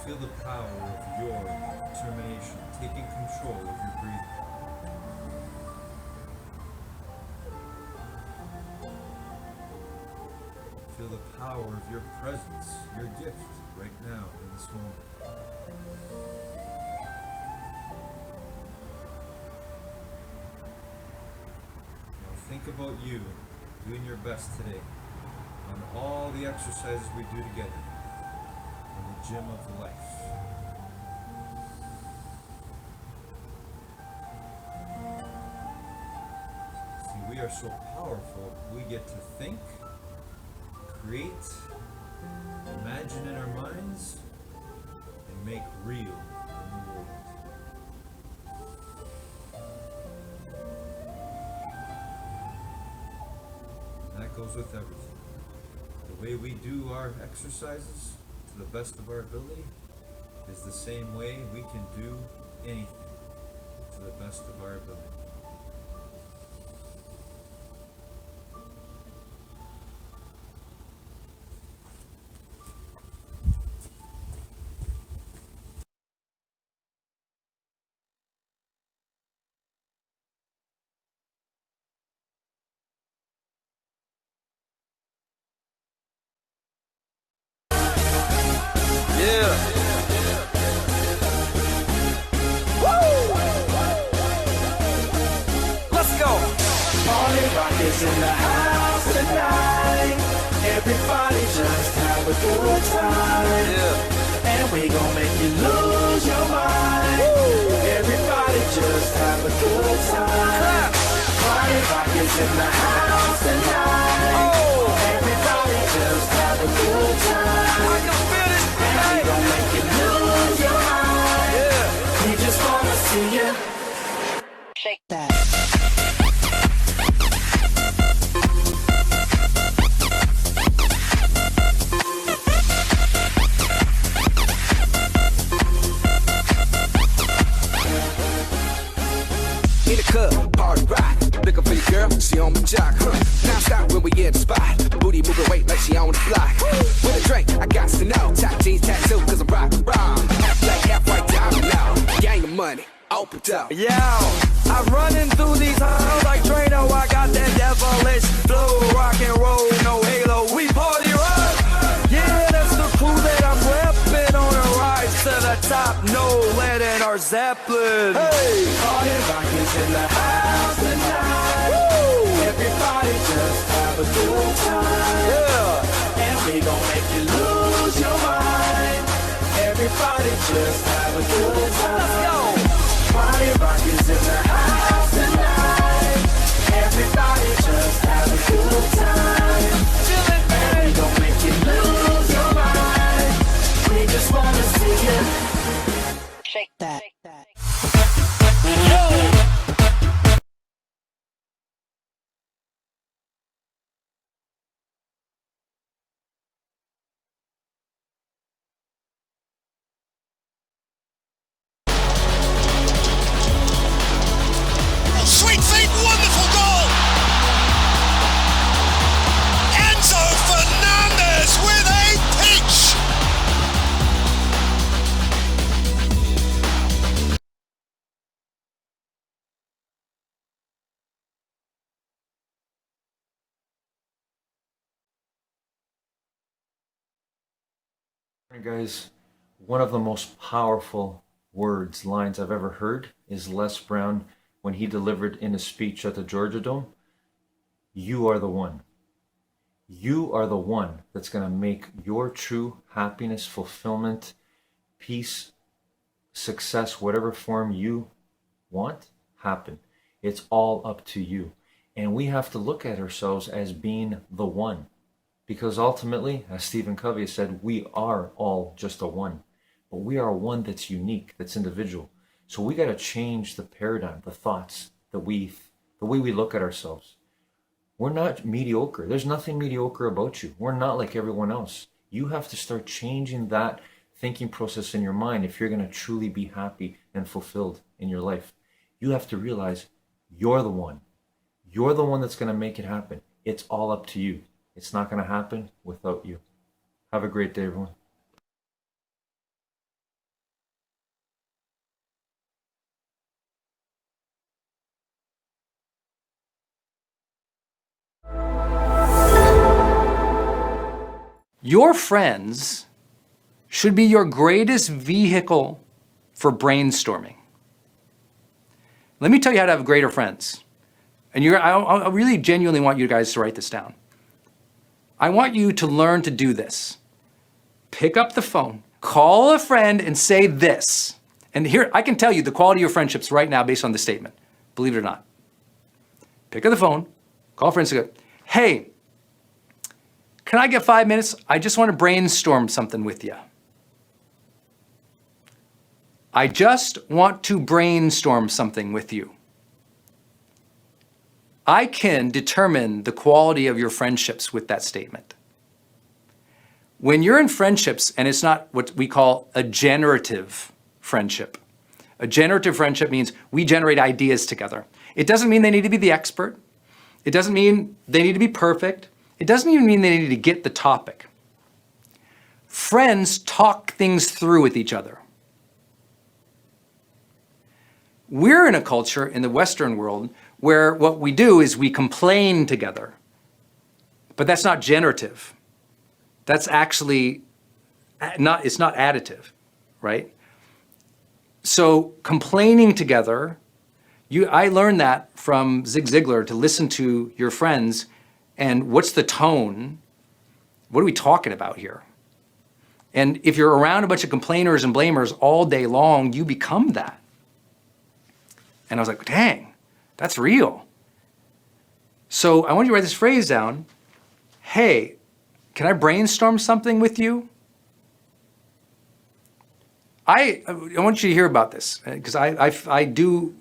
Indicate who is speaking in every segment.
Speaker 1: Feel the power of your determination taking control of your breathing. Feel the power of your presence, your gift, right now in this moment. Now think about you doing your best today on all the exercises we do together in the gym of life. See, we are so powerful, we get to think, create, imagine in our minds, and make real in the world. And that goes with everything. The way we do our exercises to the best of our ability is the same way we can do anything to the best of our ability.
Speaker 2: Is in the house tonight. Everybody just have a good time. And we gon' make you lose your mind. Everybody just have a good time. Party rock is in the house tonight. Everybody just have a good time. And we gon' make you lose your mind. We just wanna see you shake that.
Speaker 3: She on my jock, Now stop when we in the spot. Booty moving weight like she on the block. With a drink, I got to know. Top jeans tattoo, cause I'm rockin' wrong. Half black, half white diamond now. Gang of money, opened up.
Speaker 4: Yo, I'm running through these halls like Drano. I got that devilish flow. Rock and roll, no halo. We party rock. Yeah, that's the crew that I'm reppin' on a rise to the top. No lead in our Zeppelin. rolling. Hey!
Speaker 2: Party rock is in the house tonight. Woo! Everybody just have a good time.
Speaker 4: Yeah!
Speaker 2: And we gon' make you lose your mind. Everybody just have a good time.
Speaker 4: Let's go!
Speaker 2: Party rock is in the house tonight. Everybody just have a good time.
Speaker 4: Feel it,
Speaker 2: And we gon' make you lose your mind. We just wanna see you
Speaker 5: Shake that.
Speaker 6: Sweet feet, wonderful goal! Enzo Fernandez with a peach!
Speaker 7: Guys, one of the most powerful lines I've ever heard is Les Brown when he delivered in a speech at the Georgia Dome. You are the one. You are the one that's going to make your true happiness, fulfillment, peace, success, whatever form you want, happen. It's all up to you. And we have to look at ourselves as being the one. Because ultimately, as Stephen Covey said, we are all just a one. But we are one that's unique, that's individual. So we got to change the paradigm, the thoughts, the way we look at ourselves. We're not mediocre. There's nothing mediocre about you. We're not like everyone else. You have to start changing that thinking process in your mind if you're going to truly be happy and fulfilled in your life. You have to realize you're the one. You're the one that's going to make it happen. It's all up to you. It's not going to happen without you. Have a great day, everyone.
Speaker 8: Your friends should be your greatest vehicle for brainstorming. Let me tell you how to have greater friends. And I really genuinely want you guys to write this down. I want you to learn to do this. Pick up the phone, call a friend and say this. And here, I can tell you the quality of your friendships right now based on this statement, believe it or not. Pick up the phone, call a friend and say, hey, can I get 5 minutes? I just want to brainstorm something with you. I just want to brainstorm something with you. I can determine the quality of your friendships with that statement. When you're in friendships, and it's not what we call a generative friendship. A generative friendship means we generate ideas together. It doesn't mean they need to be the expert. It doesn't mean they need to be perfect. It doesn't even mean they need to get the topic. Friends talk things through with each other. We're in a culture in the Western world where what we do is we complain together. But that's not generative. That's actually not, it's not additive, right? So complaining together, I learned that from Zig Ziglar, to listen to your friends and what's the tone? What are we talking about here? And if you're around a bunch of complainers and blamers all day long, you become that. And I was like, dang, that's real. So I want you to write this phrase down. Hey, can I brainstorm something with you? I want you to hear about this because I do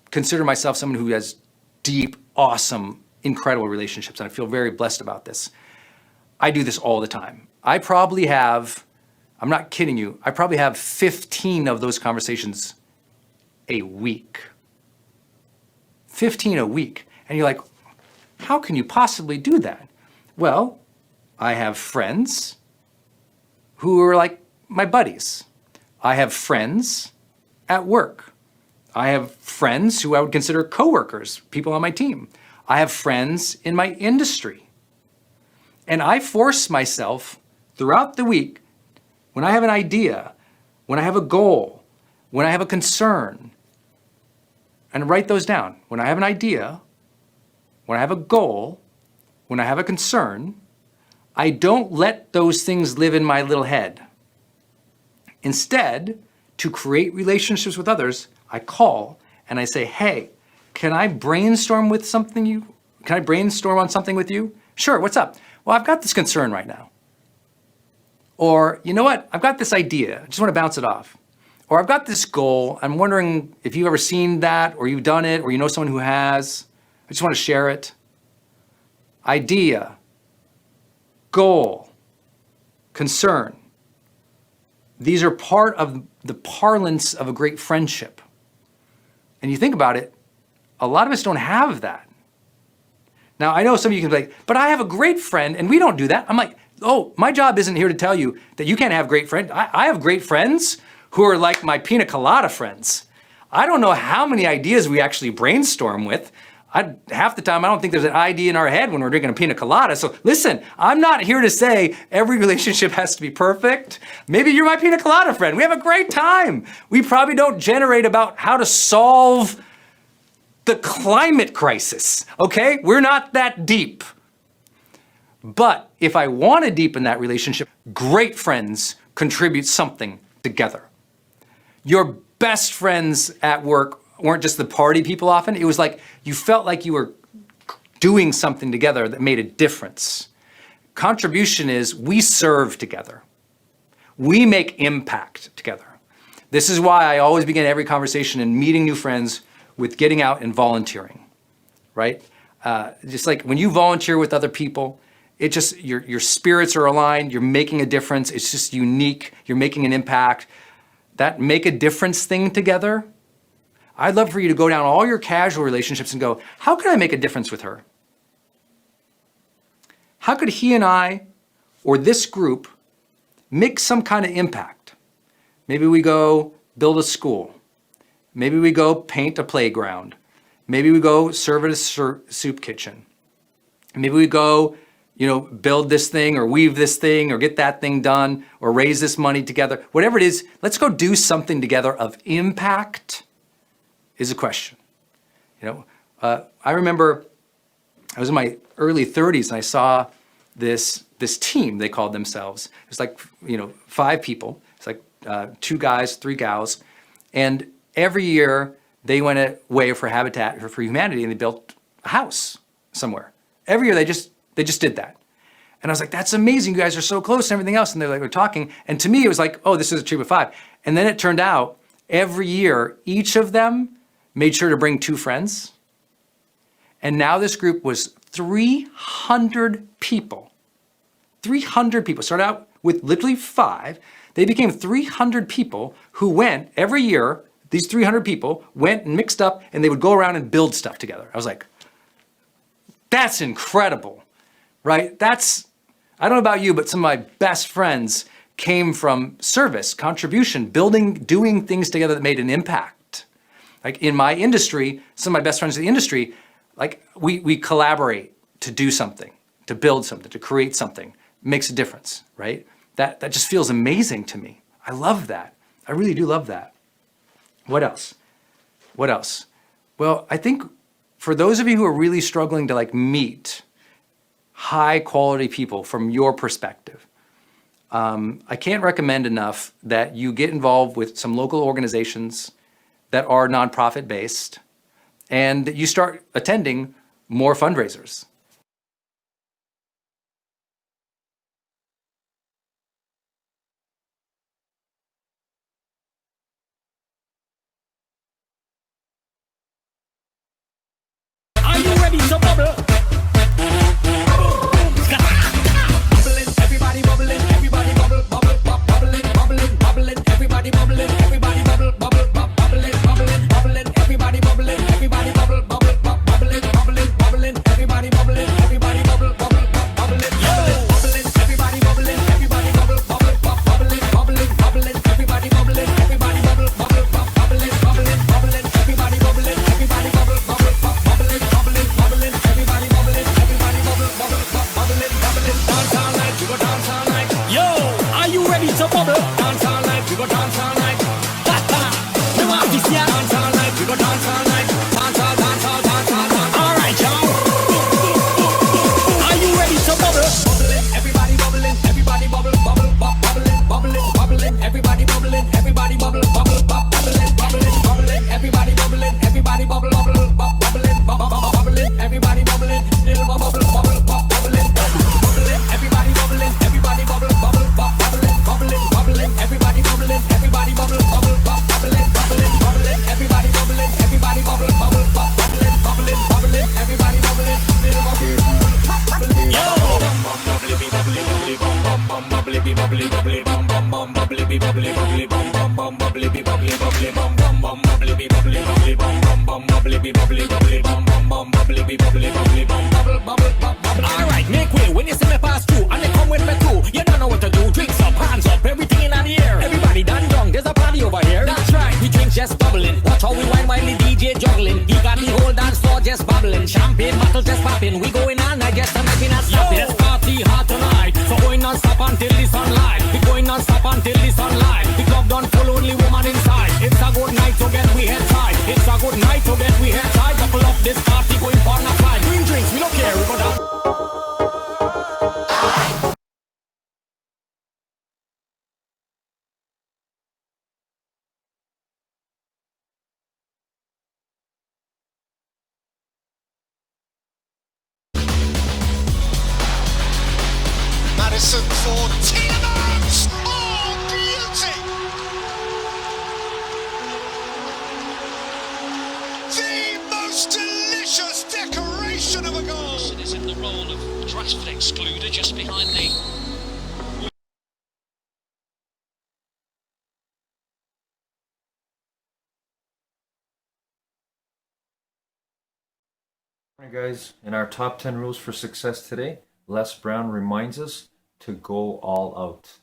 Speaker 8: consider myself someone who has deep, awesome, incredible relationships, and I feel very blessed about this. I do this all the time. I probably have, I'm not kidding you, I probably have 15 of those conversations a week. 15 a week. And you're like, how can you possibly do that? Well, I have friends who are like my buddies. I have friends at work. I have friends who I would consider coworkers, people on my team. I have friends in my industry. And I force myself throughout the week, when I have an idea, when I have a goal, when I have a concern, and write those down. When I have an idea, when I have a goal, when I have a concern, I don't let those things live in my little head. Instead, to create relationships with others, I call and I say, hey, can I brainstorm on something with you? Sure, what's up? Well, I've got this concern right now. Or, you know what? I've got this idea. I just want to bounce it off. Or I've got this goal. I'm wondering if you've ever seen that, or you've done it, or you know someone who has. I just want to share it. Idea, goal, concern. These are part of the parlance of a great friendship. And you think about it, a lot of us don't have that. Now, I know some of you can be like, but I have a great friend and we don't do that. I'm like, oh, my job isn't here to tell you that you can't have great friends. I have great friends who are like my pina colada friends. I don't know how many ideas we actually brainstorm with. Half the time, I don't think there's an idea in our head when we're drinking a pina colada. So listen, I'm not here to say every relationship has to be perfect. Maybe you're my pina colada friend. We have a great time. We probably don't generate about how to solve the climate crisis, okay? We're not that deep. But if I want to deepen that relationship, great friends contribute something together. Your best friends at work weren't just the party people often. It was like you felt like you were doing something together that made a difference. Contribution is we serve together. We make impact together. This is why I always begin every conversation and meeting new friends with getting out and volunteering, right? Just like when you volunteer with other people, it just, your spirits are aligned, you're making a difference, it's just unique, you're making an impact. That make a difference thing together, I'd love for you to go down all your casual relationships and go, how can I make a difference with her? How could he and I, or this group, make some kind of impact? Maybe we go build a school. Maybe we go paint a playground. Maybe we go serve at a soup kitchen. Maybe we go, build this thing or weave this thing or get that thing done or raise this money together. Whatever it is, let's go do something together of impact is a question. I remember I was in my early 30s and I saw this team, they called themselves. It was like, 5 people. It's like 2 guys, 3 gals. And every year they went away for Habitat for Humanity and they built a house somewhere. Every year they just did that. And I was like, that's amazing. You guys are so close and everything else. And we're talking. And to me, it was like, oh, this is a troop of 5. And then it turned out every year, each of them made sure to bring 2 friends. And now this group was 300 people. 300 people. Started out with literally 5. They became 300 people who went every year. These 300 people went and mixed up and they would go around and build stuff together. I was like, that's incredible, right? I don't know about you, but some of my best friends came from service, contribution, building, doing things together that made an impact. Like in my industry, some of my best friends in the industry, like we collaborate to do something, to build something, to create something. It makes a difference, right? That just feels amazing to me. I love that. I really do love that. What else? Well, I think for those of you who are really struggling to meet high quality people from your perspective, I can't recommend enough that you get involved with some local organizations that are nonprofit based and that you start attending more fundraisers.
Speaker 2: Are you ready to bubble? Bubbling, everybody bubbling, everybody bubble, bubble, bubbling, bubbling, bubbling, everybody bubbling, everybody bubble, bubble, bubbling, bubbling, bubbling, everybody bubbling, everybody bubble, bubble, bubbling, bubbling, bubbling, everybody bubbling, everybody bubble, bubble, bubbling, bubbling, everybody bubbling, everybody bubble, bubble, bubbling, bubbling, bubbling, everybody bubbling, everybody bubble, bubble, bubbling, bubbling, bubbling, everybody bubbling, everybody bubble, bubble, bubbling, bubbling, bubbling, everybody bubbling, everybody bubble, bubble, bubbling, bubbling, dance all night, we go dance all night. Yo, are you ready to bubble? Dance all night, we go dance all night. Ha ha, me want to see ya. Dance all night, we go dance all night.
Speaker 9: bubbling. Watch how we wine while the DJ juggling. He got the whole dance floor just bubbling. Champagne bottles just popping. We going on, I guess the night we not stopping. Let's party hard tonight. So going non-stop until the sunlight. We going non-stop until the sunlight. The club done full, only woman inside. It's a good night to get we head tight. It's a good night to get we head tight. Couple up this party going for a flight. Green drinks, we don't care, we go down.
Speaker 6: Madison for Tielemans. Oh, beauty! The most delicious decoration of a goal.
Speaker 10: Is in the role of Rashford excluded just behind the.
Speaker 7: Morning, guys. In our top 10 rules for success today, Les Brown reminds us to go all out.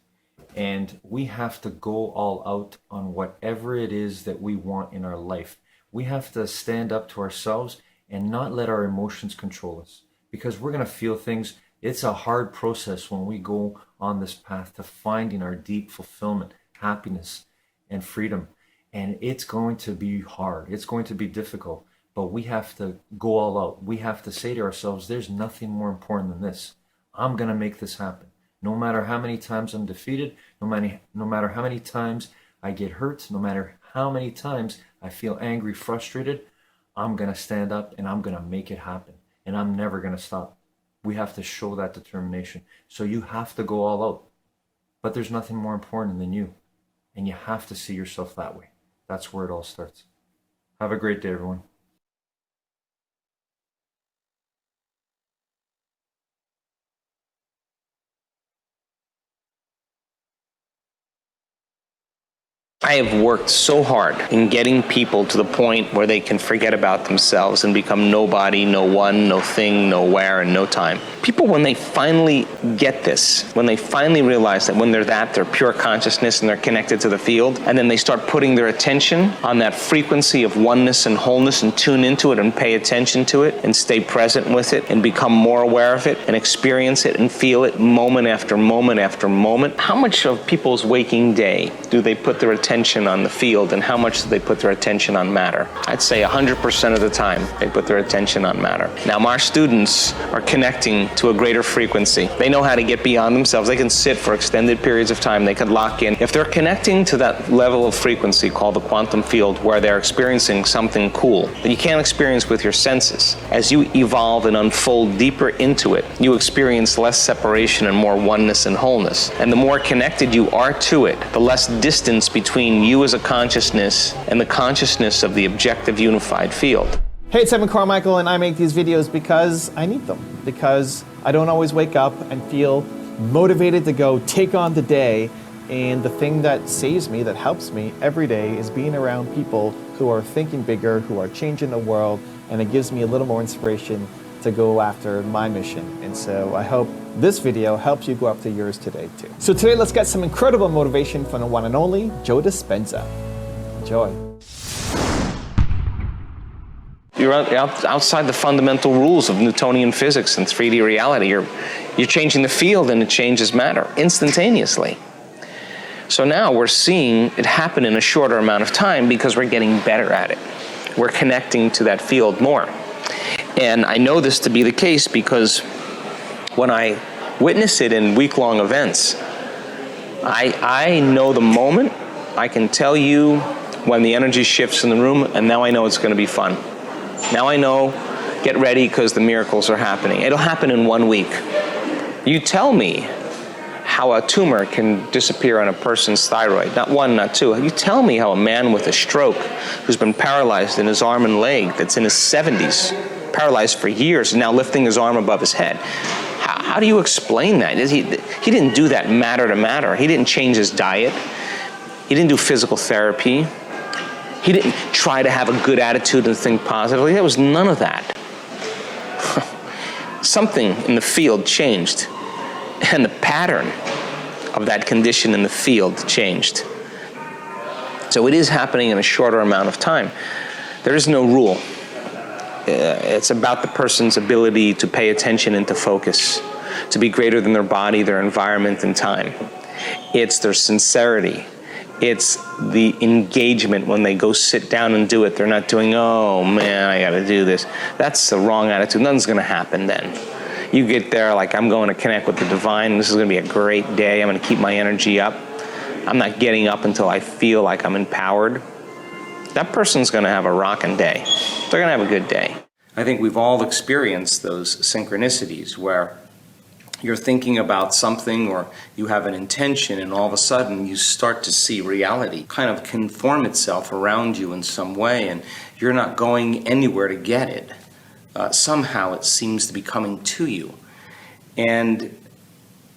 Speaker 7: And we have to go all out on whatever it is that we want in our life. We have to stand up to ourselves and not let our emotions control us, because we're going to feel things. It's a hard process when we go on this path to finding our deep fulfillment, happiness, and freedom. And it's going to be hard. It's going to be difficult. But we have to go all out. We have to say to ourselves, there's nothing more important than this. I'm going to make this happen. No matter how many times I'm defeated, no matter how many times I get hurt, no matter how many times I feel angry, frustrated, I'm going to stand up and I'm going to make it happen. And I'm never going to stop. We have to show that determination. So you have to go all out. But there's nothing more important than you. And you have to see yourself that way. That's where it all starts. Have a great day, everyone.
Speaker 11: I have worked so hard in getting people to the point where they can forget about themselves and become nobody, no one, no thing, no where, and no time. People, when they finally get this, when they finally realize that when they're pure consciousness and they're connected to the field, and then they start putting their attention on that frequency of oneness and wholeness and tune into it and pay attention to it and stay present with it and become more aware of it and experience it and feel it moment after moment after moment. How much of people's waking day do they put their attention on the field, and how much do they put their attention on matter? I'd say 100% of the time they put their attention on matter. Now, our students are connecting to a greater frequency. They know how to get beyond themselves. They can sit for extended periods of time. They can lock in. If they're connecting to that level of frequency called the quantum field, where they're experiencing something cool that you can't experience with your senses, as you evolve and unfold deeper into it, you experience less separation and more oneness and wholeness. And the more connected you are to it, the less distance between you as a consciousness and the consciousness of the objective unified field.
Speaker 12: Hey, it's Evan Carmichael, and I make these videos because I need them. Because I don't always wake up and feel motivated to go take on the day. And the thing that saves me, that helps me every day, is being around people who are thinking bigger, who are changing the world, and it gives me a little more inspiration to go after my mission. And so I hope this video helps you go after yours today too. So today, let's get some incredible motivation from the one and only Joe Dispenza. Enjoy.
Speaker 11: You're outside the fundamental rules of Newtonian physics and 3D reality. You're changing the field, and it changes matter instantaneously. So now we're seeing it happen in a shorter amount of time because we're getting better at it. We're connecting to that field more. And I know this to be the case because when I witness it in week-long events, I know the moment. I can tell you when the energy shifts in the room, and now I know it's going to be fun. Now I know, get ready because the miracles are happening. It'll happen in 1 week. You tell me how a tumor can disappear on a person's thyroid. Not one, not two. You tell me how a man with a stroke who's been paralyzed in his arm and leg, that's in his 70s, paralyzed for years, and now lifting his arm above his head. How do you explain that? He didn't do that matter to matter. He didn't change his diet. He didn't do physical therapy. He didn't try to have a good attitude and think positively. There was none of that. Something in the field changed, and the pattern of that condition in the field changed. So it is happening in a shorter amount of time. There is no rule. It's about the person's ability to pay attention and to focus, to be greater than their body, their environment, and time. It's their sincerity. It's the engagement when they go sit down and do it. They're not doing, oh man, I gotta do this. That's the wrong attitude. Nothing's gonna happen then. You get there like, I'm going to connect with the divine. This is gonna be a great day. I'm gonna keep my energy up. I'm not getting up until I feel like I'm empowered. That person's gonna have a rocking day. They're gonna have a good day. I think we've all experienced those synchronicities where you're thinking about something or you have an intention and all of a sudden you start to see reality kind of conform itself around you in some way and you're not going anywhere to get it. Somehow it seems to be coming to you. And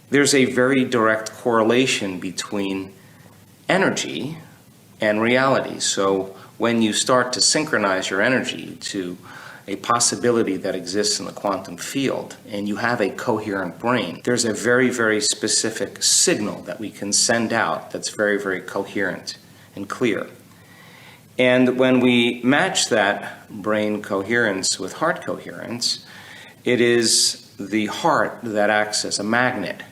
Speaker 11: there's a very direct correlation between energy and reality. So when you start to synchronize your energy to a possibility that exists in the quantum field, and you have a coherent brain, there's a very, very specific signal that we can send out that's very, very coherent and clear. And when we match that brain coherence with heart coherence, it is the heart that acts as a magnet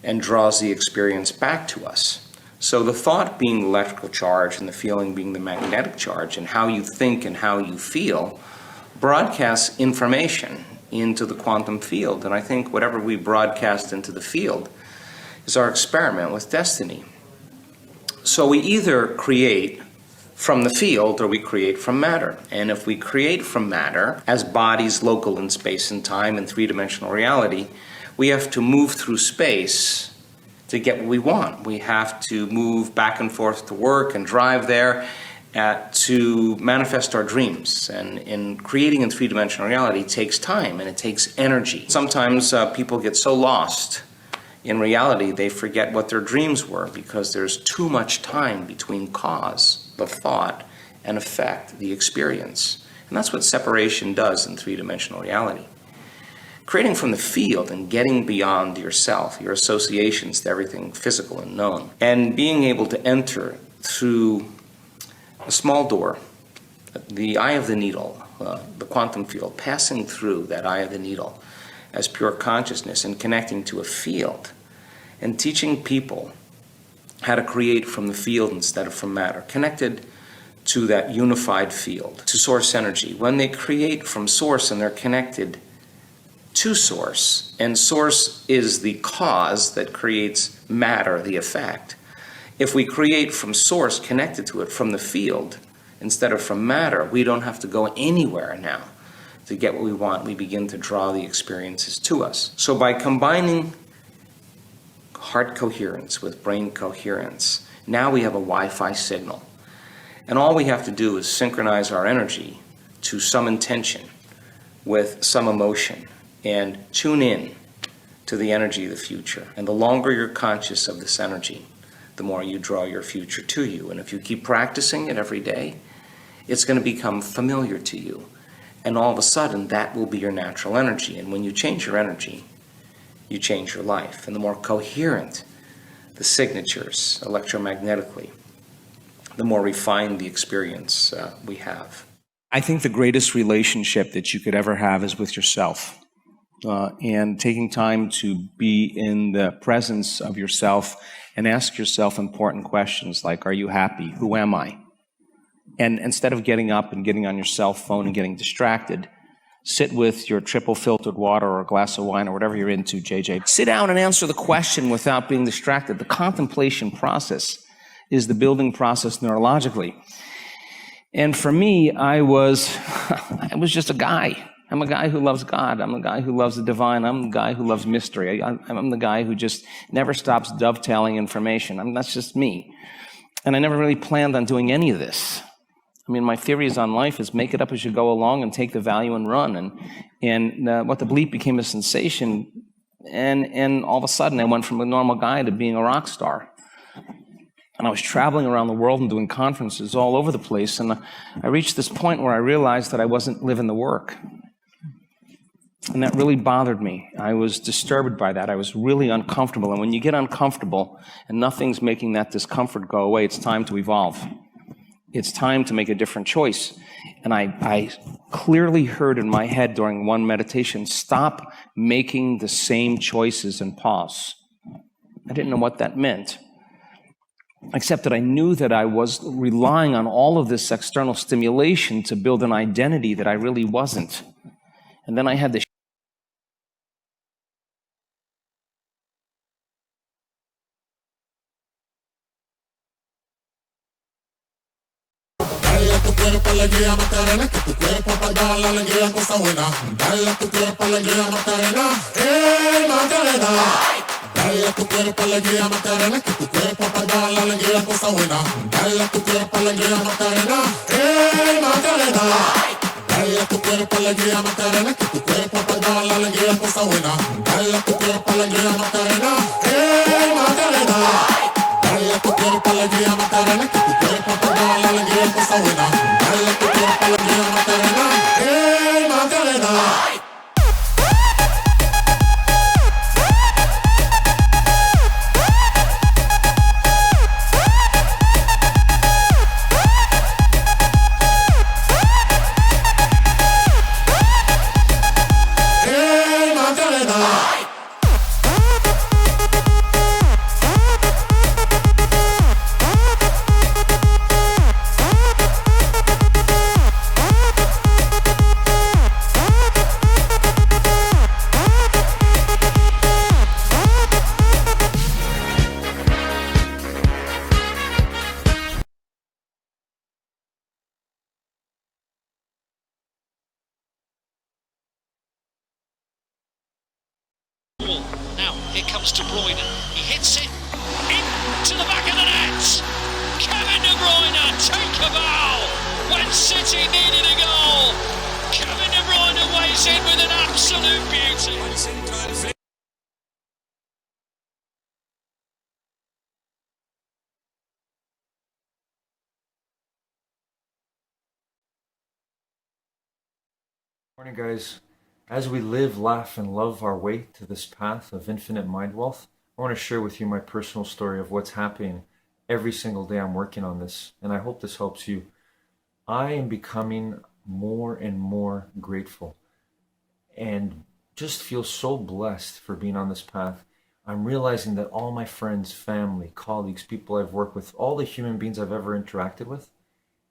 Speaker 11: and draws the experience back to us. So the thought being the electrical charge and the feeling being the magnetic charge, and how you think and how you feel broadcasts information into the quantum field. And I think whatever we broadcast into the field is our experiment with destiny. So we either create from the field or we create from matter. And if we create from matter as bodies local in space and time and three-dimensional reality, we have to move through space to get what we want. We have to move back and forth to work and drive there to manifest our dreams. And in creating in three-dimensional reality takes time and it takes energy. Sometimes people get so lost in reality they forget what their dreams were because there's too much time between cause, the thought, and effect, the experience. And that's what separation does in three-dimensional reality. Creating from the field and getting beyond yourself, your associations to everything physical and known, and being able to enter through a small door, the eye of the needle, the quantum field, passing through that eye of the needle as pure consciousness and connecting to a field and teaching people how to create from the field instead of from matter, connected to that unified field, to source energy. When they create from source and they're connected to source, and source is the cause that creates matter, the effect. If we create from source connected to it from the field instead of from matter, we don't have to go anywhere now to get what we want. We begin to draw the experiences to us. So by combining heart coherence with brain coherence, now we have a Wi-Fi signal. And all we have to do is synchronize our energy to some intention with some emotion and tune in to the energy of the future. And the longer you're conscious of this energy, the more you draw your future to you. And if you keep practicing it every day, it's going to become familiar to you. And all of a sudden, that will be your natural energy. And when you change your energy, you change your life. And the more coherent the signatures electromagnetically, the more refined the experience we have.
Speaker 13: I think the greatest relationship that you could ever have is with yourself. And taking time to be in the presence of yourself and ask yourself important questions like, are you happy? Who am I? And instead of getting up and getting on your cell phone and getting distracted, sit with your triple filtered water or a glass of wine or whatever you're into, JJ. Sit down and answer the question without being distracted. The contemplation process is the building process neurologically. And for me, I was just a guy. I'm a guy who loves God. I'm a guy who loves the divine. I'm the guy who loves mystery. I'm the guy who just never stops dovetailing information. That's just me. And I never really planned on doing any of this. I mean, my theories on life is make it up as you go along and take the value and run. And What the Bleep became a sensation. And all of a sudden, I went from a normal guy to being a rock star. And I was traveling around the world and doing conferences all over the place. And I reached this point where I realized that I wasn't living the work. And that really bothered me. I was disturbed by that. I was really uncomfortable. And when you get uncomfortable and nothing's making that discomfort go away, it's time to evolve. It's time to make a different choice. And I clearly heard in my head during one meditation, stop making the same choices and pause. I didn't know what that meant, except that I knew that I was relying on all of this external stimulation to build an identity that I really wasn't. And then I had this
Speaker 2: alegría Macarena, que tu cuerpo para dar la alegría cosa buena. Dale a tu cuerpo alegría Macarena, Macarena. Dale a tu cuerpo alegría Macarena, que tu cuerpo para dar la alegría cosa buena. Dale a tu cuerpo alegría Macarena, Macarena. Dale a tu cuerpo alegría Macarena, que tu cuerpo para dar la alegría cosa buena. Dale a tu cuerpo alegría Macarena, Macarena. Dale a tu cuerpo alegría Macarena, que tu cuerpo para dar la alegría cosa buena. Dale a tu cuerpo alegría Macarena, Macarena.
Speaker 10: Now, here comes De Bruyne. He hits it into the back of the net. Kevin De Bruyne, take a bow when City needed a goal. Kevin De Bruyne weighs in with an absolute beauty.
Speaker 7: Morning, guys. As we live, laugh, and love our way to this path of infinite mind wealth, I want to share with you my personal story of what's happening every single day I'm working on this, and I hope this helps you. I am becoming more and more grateful and just feel so blessed for being on this path. I'm realizing that all my friends, family, colleagues, people I've worked with, all the human beings I've ever interacted with,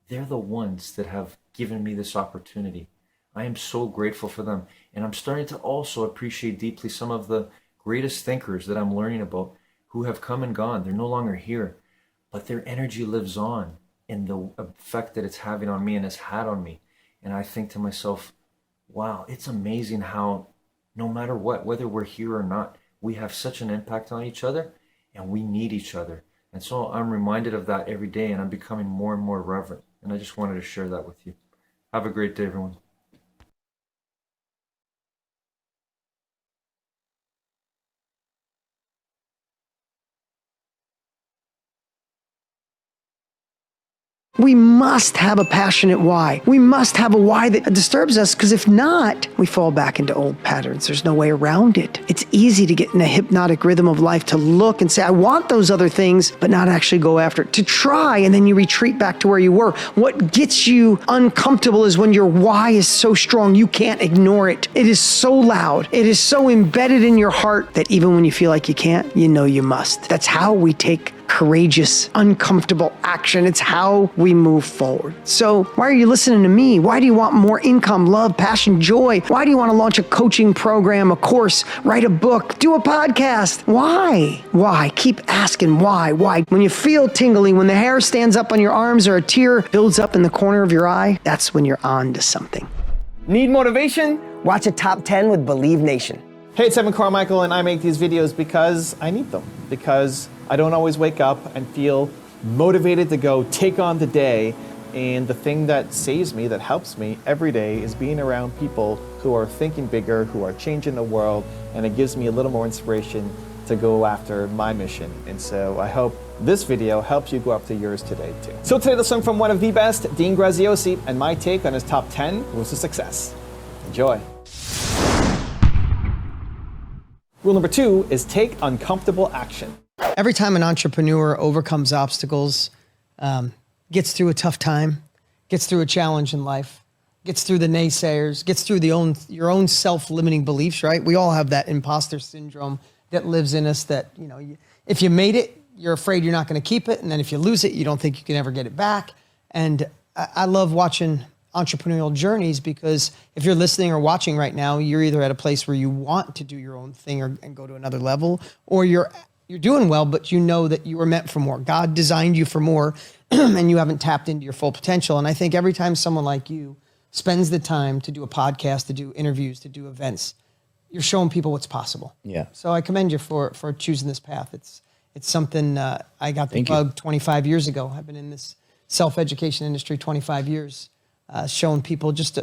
Speaker 7: they're the ones that have given me this opportunity. I am so grateful for them. And I'm starting to also appreciate deeply some of the greatest thinkers that I'm learning about who have come and gone. They're no longer here, but their energy lives on in the effect that it's having on me and has had on me. And I think to myself, wow, it's amazing how no matter what, whether we're here or not, we have such an impact on each other and we need each other. And so I'm reminded of that every day and I'm becoming more and more reverent. And I just wanted to share that with you. Have a great day, everyone.
Speaker 14: We must have a passionate why. We must have a why that disturbs us, because if not, we fall back into old patterns. There's no way around it. It's easy to get in a hypnotic rhythm of life, to look and say, I want those other things, but not actually go after it. To try, and then you retreat back to where you were. What gets you uncomfortable is when your why is so strong, you can't ignore it. It is so loud. It is so embedded in your heart that even when you feel like you can't, you know you must. That's how we take courageous, uncomfortable action. It's how we move forward. So why are you listening to me? Why do you want more income, love, passion, joy? Why do you want to launch a coaching program, a course, write a book, do a podcast? Why? Why? Keep asking why. Why? When you feel tingly, when the hair stands up on your arms or a tear builds up in the corner of your eye, that's when you're on to something.
Speaker 15: Need motivation? Watch a top 10 with Believe Nation.
Speaker 12: Hey, it's Evan Carmichael, and I make these videos because I need them. Because I don't always wake up and feel motivated to go take on the day. And the thing that saves me, that helps me every day, is being around people who are thinking bigger, who are changing the world, and it gives me a little more inspiration to go after my mission. And so I hope this video helps you go after yours today too. So today, the song from one of the best, Dean Graziosi, and my take on his top 10 rules to success. Enjoy. Rule number 2 is take uncomfortable action.
Speaker 14: Every time an entrepreneur overcomes obstacles, gets through a tough time, gets through a challenge in life, gets through the naysayers, gets through your own self-limiting beliefs, right? We all have that imposter syndrome that lives in us that, if you made it, you're afraid you're not going to keep it. And then if you lose it, you don't think you can ever get it back. And I love watching entrepreneurial journeys because if you're listening or watching right now, you're either at a place where you want to do your own thing and go to another level, or you're doing well, but you know that you were meant for more. God designed you for more and you haven't tapped into your full potential. And I think every time someone like you spends the time to do a podcast, to do interviews, to do events, you're showing people what's possible.
Speaker 16: Yeah.
Speaker 14: So I commend you for choosing this path. It's something I got the bug 25 years ago. I've been in this self-education industry 25 years, showing people just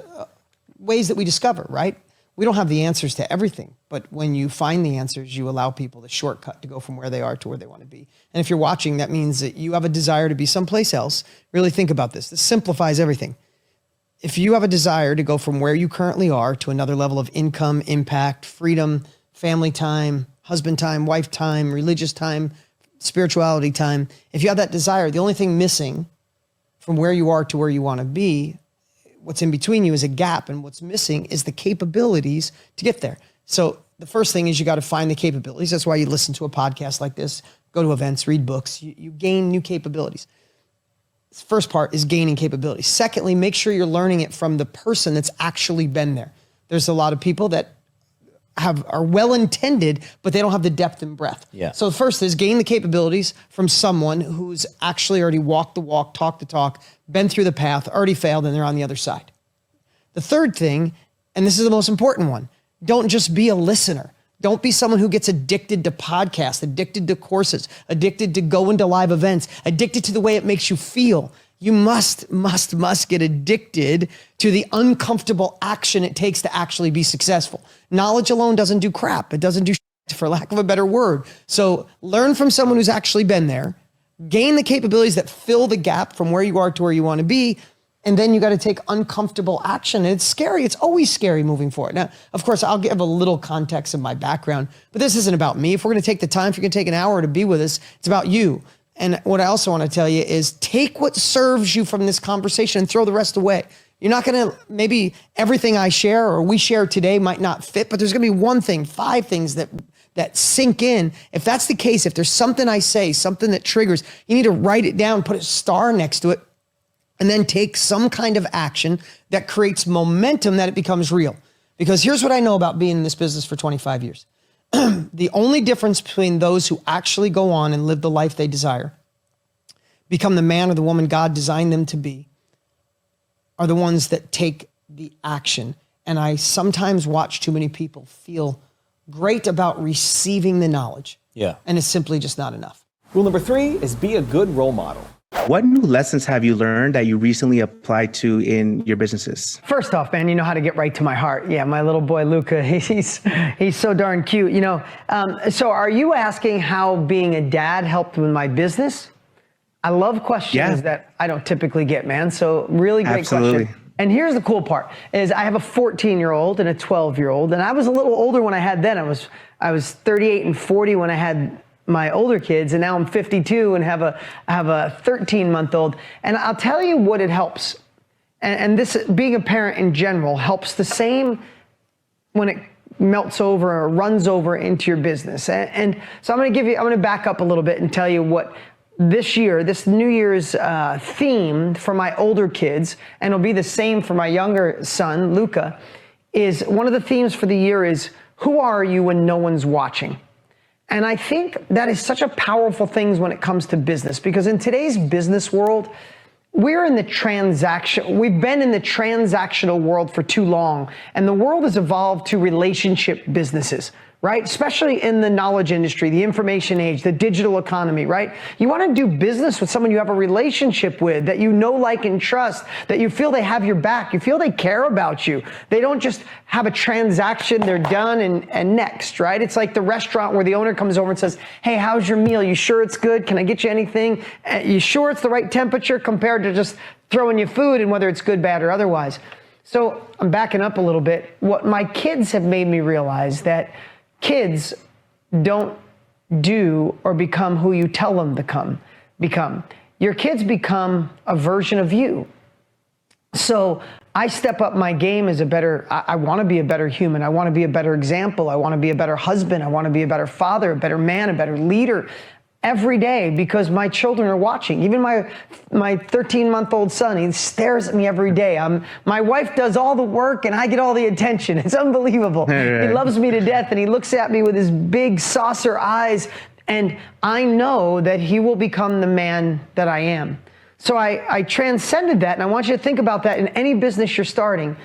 Speaker 14: ways that we discover, right? We don't have the answers to everything, but when you find the answers, you allow people the shortcut to go from where they are to where they want to be. And if you're watching, that means that you have a desire to be someplace else. Really think about this. This simplifies everything. If you have a desire to go from where you currently are to another level of income, impact, freedom, family time, husband time, wife time, religious time, spirituality time, if you have that desire, the only thing missing from where you are to where you want to be, what's in between you is a gap, and what's missing is the capabilities to get there. So the first thing is you got to find the capabilities. That's why you listen to a podcast like this, go to events, read books. You gain new capabilities. The first part is gaining capabilities. Secondly, make sure you're learning it from the person that's actually been there. There's a lot of people that are well-intended, but they don't have the depth and breadth.
Speaker 16: Yeah.
Speaker 14: So the first is gain the capabilities from someone who's actually already walked the walk, talked the talk, been through the path, already failed, and they're on the other side. The third thing, and this is the most important one, don't just be a listener. Don't be someone who gets addicted to podcasts, addicted to courses, addicted to going to live events, addicted to the way it makes you feel. You must get addicted to the uncomfortable action it takes to actually be successful. Knowledge alone doesn't do crap. It doesn't do shit, for lack of a better word. So learn from someone who's actually been there, gain the capabilities that fill the gap from where you are to where you want to be, and then you got to take uncomfortable action. And it's scary. It's always scary moving forward. Now, of course, I'll give a little context of my background, but this isn't about me. If we're going to take the time, if you're going to take an hour to be with us, it's about you. And what I also want to tell you is take what serves you from this conversation and throw the rest away. You're not going to, maybe everything I share or we share today might not fit, but there's going to be one thing, 5 things that sink in. If that's the case, if there's something I say, something that triggers, you need to write it down, put a star next to it, and then take some kind of action that creates momentum that it becomes real. Because here's what I know about being in this business for 25 years. The only difference between those who actually go on and live the life they desire, become the man or the woman God designed them to be, are the ones that take the action. And I sometimes watch too many people feel great about receiving the knowledge.
Speaker 16: Yeah.
Speaker 14: And it's simply just not enough.
Speaker 12: Rule number 3 is be a good role model.
Speaker 17: What new lessons have you learned that you recently applied to in your businesses?
Speaker 15: First off, man, you know how to get right to my heart. Yeah, my little boy, Luca, he's so darn cute. So are you asking how being a dad helped with my business? I love questions that I don't typically get, man. So really great question. And here's the cool part is I have a 14-year-old and a 12-year-old, and I was a little older when I had them. I was 38 and 40 when I had my older kids, and now I'm 52 and have a 13-month-old. And I'll tell you what it helps. And this, being a parent in general, helps the same when it melts over or runs over into your business. And so I'm going to back up a little bit and tell you what this New Year's theme for my older kids, and it'll be the same for my younger son, Luca, is one of the themes for the year is, who are you when no one's watching? And I think that is such a powerful thing when it comes to business, because in today's business world, we've been in the transactional world for too long, and the world has evolved to relationship businesses, right? Especially in the knowledge industry, the information age, the digital economy, right? You want to do business with someone you have a relationship with, that you know, like, and trust, that you feel they have your back, you feel they care about you. They don't just have a transaction, they're done and next, right? It's like the restaurant where the owner comes over and says, hey, how's your meal? You sure it's good? Can I get you anything? You sure it's the right temperature, compared to just throwing you food and whether it's good, bad, or otherwise. So I'm backing up a little bit. What my kids have made me realize that kids don't do or become who you tell them to become. Your kids become a version of you. So I step up my game as I want to be a better human. I want to be a better example. I want to be a better husband. I want to be a better father, a better man, a better leader every day because my children are watching. Even my 13-month-old son, he stares at me every day. My wife does all the work and I get all the attention. It's unbelievable. He loves me to death and he looks at me with his big saucer eyes, and I know that he will become the man that I am. So I transcended that, and I want you to think about that in any business you're starting.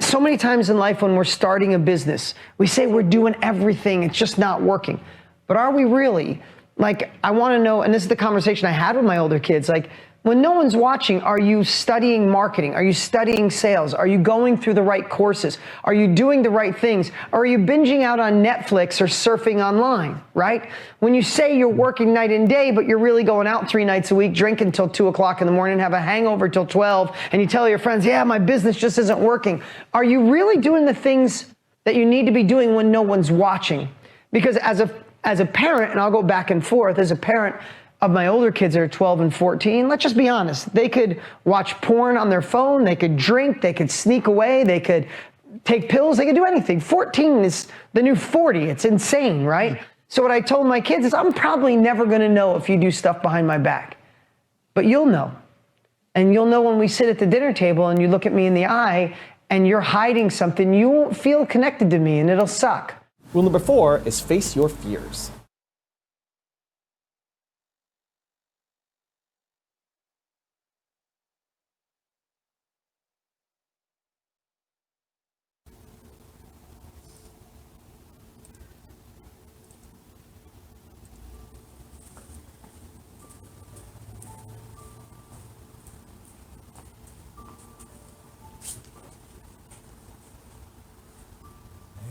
Speaker 15: So many times in life when we're starting a business, we say we're doing everything, it's just not working. But are we really? Like, I want to know, and this is the conversation I had with my older kids, like, when no one's watching, are you studying marketing? Are you studying sales? Are you going through the right courses? Are you doing the right things? Or are you binging out on Netflix or surfing online, right? When you say you're working night and day, but you're really going out 3 nights a week, drinking till 2 o'clock in the morning, have a hangover till 12, and you tell your friends, yeah, my business just isn't working. Are you really doing the things that you need to be doing when no one's watching? Because as a parent, and I'll go back and forth, as a parent of my older kids that are 12 and 14, let's just be honest. They could watch porn on their phone, they could drink, they could sneak away, they could take pills, they could do anything. 14 is the new 40. It's insane, right? So what I told my kids is, I'm probably never gonna know if you do stuff behind my back, but you'll know. And you'll know when we sit at the dinner table and you look at me in the eye and you're hiding something, you won't feel connected to me and it'll suck.
Speaker 12: Rule number 4 is face your fears.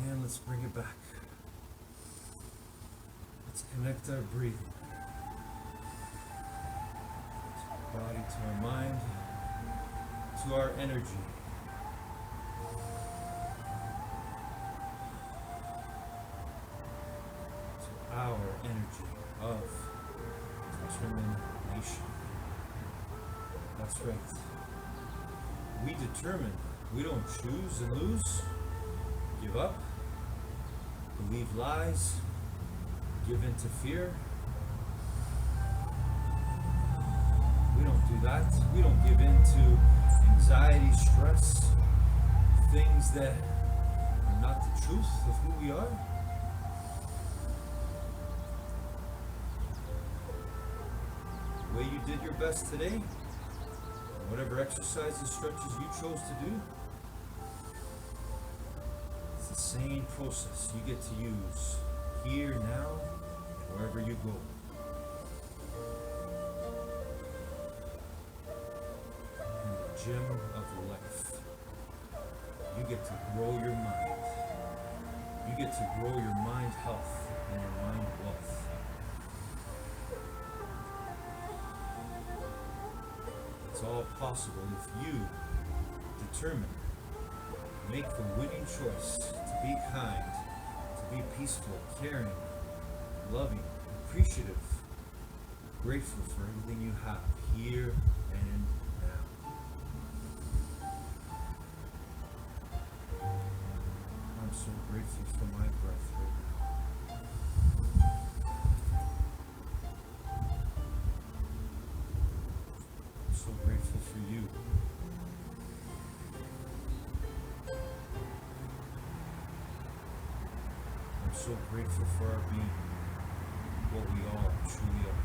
Speaker 1: And let's bring it back. Let's connect our breathing. To our body, to our mind, to our energy. To our energy of determination. That's right. We determine. We don't choose and lose. Give up, believe lies, give in to fear. We don't do that. We don't give in to anxiety, stress, things that are not the truth of who we are. The way you did your best today, whatever exercises, stretches you chose to do, it's the same process you get to use here, now, wherever you go. In the gym of life, you get to grow your mind. You get to grow your mind health and your mind wealth. It's all possible if you determine, make the winning choice to be kind, to be peaceful, caring, loving, appreciative, grateful for everything you have here and now. I'm so grateful for my breath right now. I'm so grateful for you. I'm so grateful for our being, what we all truly are.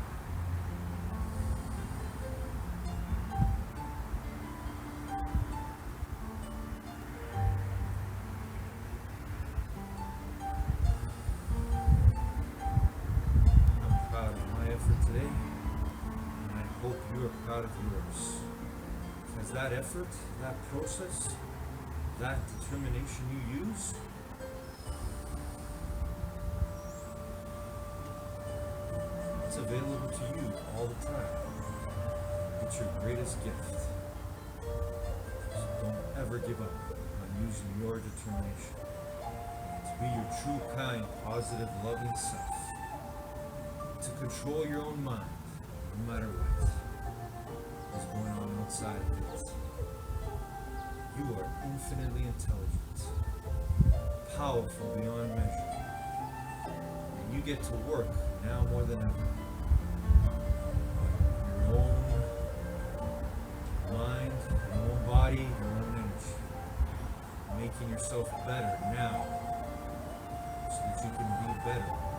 Speaker 1: I'm proud of my effort today, and I hope you are proud of yours. Because that effort, that process, that determination you use, it's available to you all the time. It's your greatest gift. So don't ever give up on using your determination to to be your true, kind, positive, loving self. To control your own mind, no matter what is going on outside of it. You are infinitely intelligent, powerful beyond measure, and you get to work now more than ever. Your own mind, your own body, your own energy. Making yourself better now so that you can be better